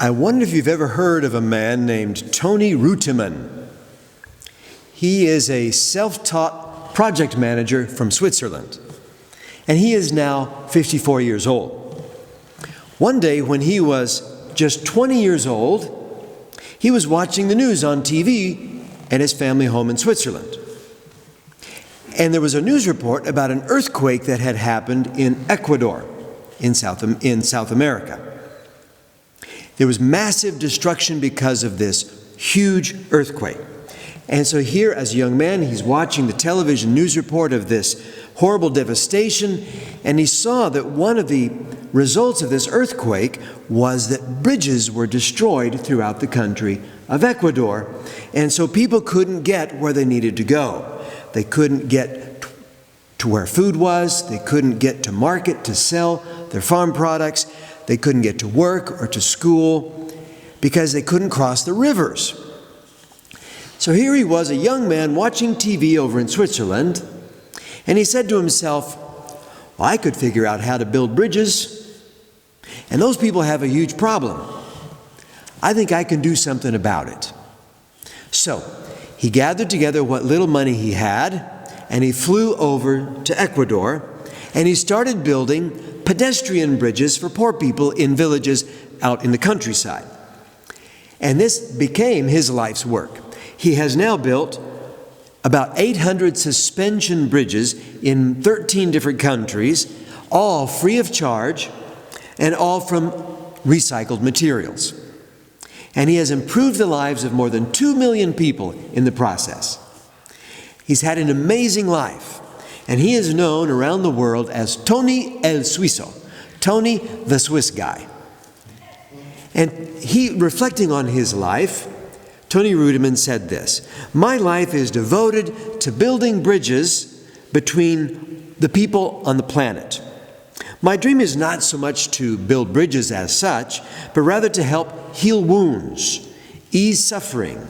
I wonder if you've ever heard of a man named Tony Reutemann. He is a self-taught project manager from Switzerland, and he is now 54 years old. One day when he was just 20 years old, he was watching the news on TV at his family home in Switzerland. And there was a news report about an earthquake that had happened in Ecuador, in South America. There was massive destruction because of this huge earthquake. And so here, as a young man, he's watching the television news report of this horrible devastation, and he saw that one of the results of this earthquake was that bridges were destroyed throughout the country of Ecuador, and so people couldn't get where they needed to go. They couldn't get to where food was, they couldn't get to market to sell their farm products, they couldn't get to work or to school because they couldn't cross the rivers. So here he was, a young man watching TV over in Switzerland, and he said to himself, well, I could figure out how to build bridges, and those people have a huge problem. I think I can do something about it. So he gathered together what little money he had, and he flew over to Ecuador, and he started building pedestrian bridges for poor people in villages out in the countryside. And this became his life's work. He has now built about 800 suspension bridges in 13 different countries, all free of charge and all from recycled materials. And he has improved the lives of more than 2 million people in the process. He's had an amazing life, and he is known around the world as Tony el Suizo, Tony the Swiss guy. And he, reflecting on his life, Tony Reutemann said this: my life is devoted to building bridges between the people on the planet. My dream is not so much to build bridges as such, but rather to help heal wounds, ease suffering,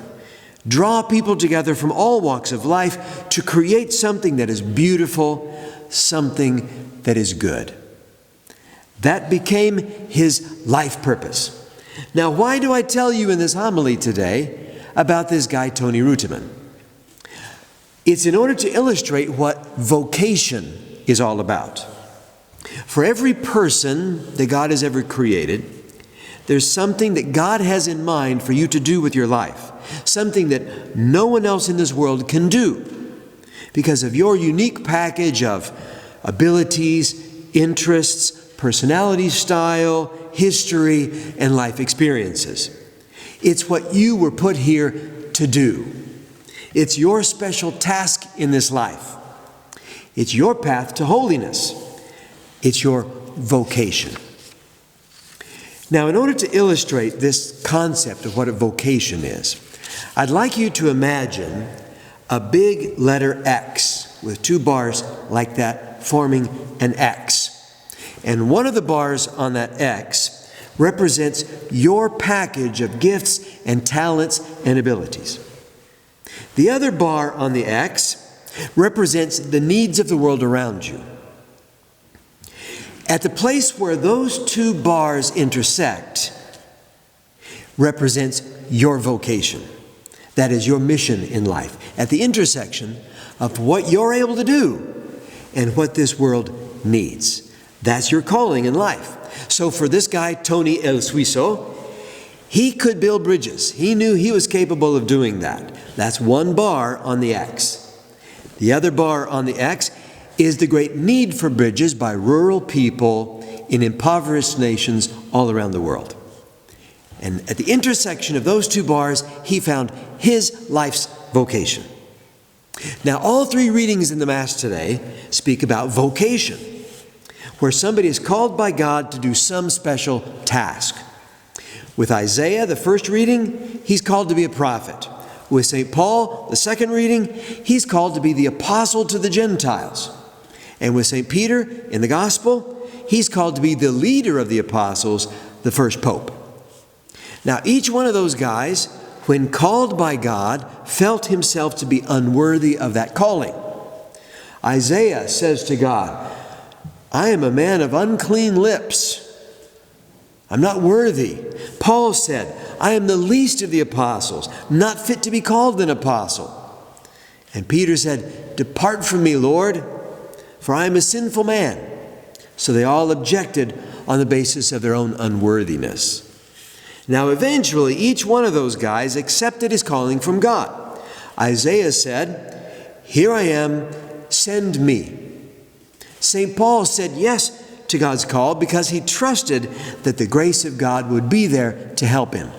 draw people together from all walks of life to create something that is beautiful, something that is good. That became his life purpose. Now, why do I tell you in this homily today about this guy, Tony Reutemann? It's in order to illustrate what vocation is all about. For every person that God has ever created, there's something that God has in mind for you to do with your life, something that no one else in this world can do because of your unique package of abilities, interests, personality style, history, and life experiences. It's what you were put here to do. It's your special task in this life. It's your path to holiness. It's your vocation. Now, in order to illustrate this concept of what a vocation is, I'd like you to imagine a big letter X with two bars like that forming an X. And one of the bars on that X represents your package of gifts and talents and abilities. The other bar on the X represents the needs of the world around you. At the place where those two bars intersect represents your vocation. That is your mission in life. At the intersection of what you're able to do and what this world needs. That's your calling in life. So for this guy, Tony el Suizo, he could build bridges. He knew he was capable of doing that. That's one bar on the X. The other bar on the X is the great need for bridges by rural people in impoverished nations all around the world. And at the intersection of those two bars, he found his life's vocation. Now, all three readings in the Mass today speak about vocation, where somebody is called by God to do some special task. With Isaiah, the first reading, he's called to be a prophet. With St. Paul, the second reading, he's called to be the apostle to the Gentiles. And with St. Peter in the Gospel, he's called to be the leader of the apostles, the first pope. Now, each one of those guys, when called by God, felt himself to be unworthy of that calling. Isaiah says to God, I am a man of unclean lips. I'm not worthy. Paul said, I am the least of the apostles, not fit to be called an apostle. And Peter said, depart from me, Lord, for I am a sinful man. So they all objected on the basis of their own unworthiness. Now eventually, each one of those guys accepted his calling from God. Isaiah said, here I am, send me. St. Paul said yes to God's call because he trusted that the grace of God would be there to help him.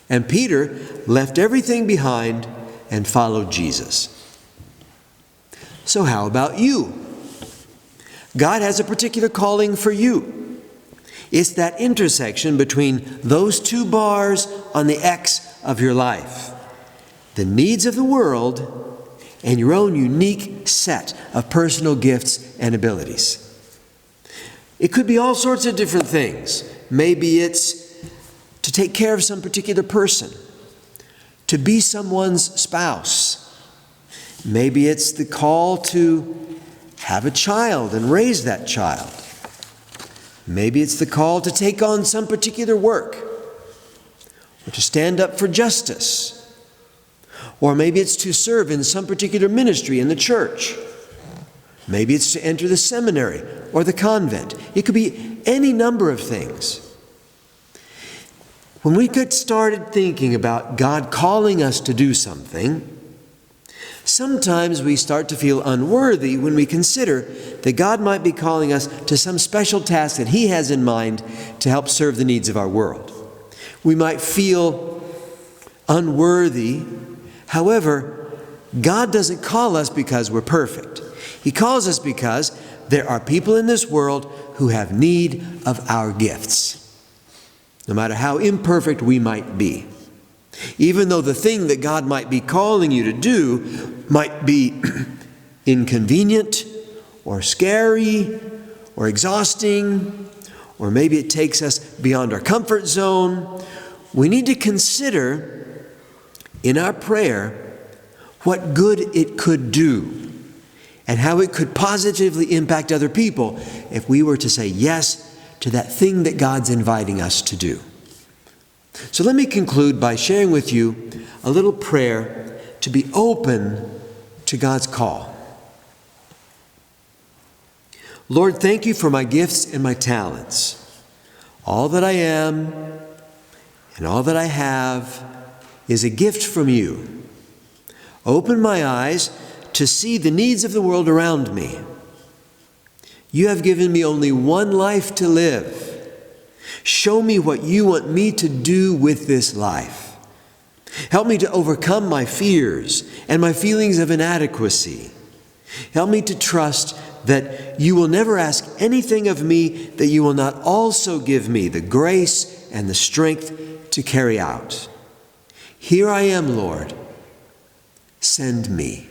And Peter left everything behind and followed Jesus. So how about you? God has a particular calling for you. It's that intersection between those two bars on the X of your life. The needs of the world and your own unique set of personal gifts and abilities. It could be all sorts of different things. Maybe it's to take care of some particular person, to be someone's spouse. Maybe it's the call to have a child and raise that child. Maybe it's the call to take on some particular work, or to stand up for justice. Or maybe it's to serve in some particular ministry in the church. Maybe it's to enter the seminary or the convent. It could be any number of things. When we get started thinking about God calling us to do something, sometimes we start to feel unworthy when we consider that God might be calling us to some special task that He has in mind to help serve the needs of our world. We might feel unworthy. However, God doesn't call us because we're perfect. He calls us because there are people in this world who have need of our gifts, no matter how imperfect we might be. Even though the thing that God might be calling you to do might be inconvenient or scary or exhausting, or maybe it takes us beyond our comfort zone, we need to consider in our prayer what good it could do and how it could positively impact other people if we were to say yes to that thing that God's inviting us to do. So let me conclude by sharing with you a little prayer to be open to God's call. Lord, thank you for my gifts and my talents. All that I am and all that I have is a gift from you. Open my eyes to see the needs of the world around me. You have given me only one life to live. Show me what you want me to do with this life. Help me to overcome my fears and my feelings of inadequacy. Help me to trust that you will never ask anything of me that you will not also give me the grace and the strength to carry out. Here I am, Lord. Send me.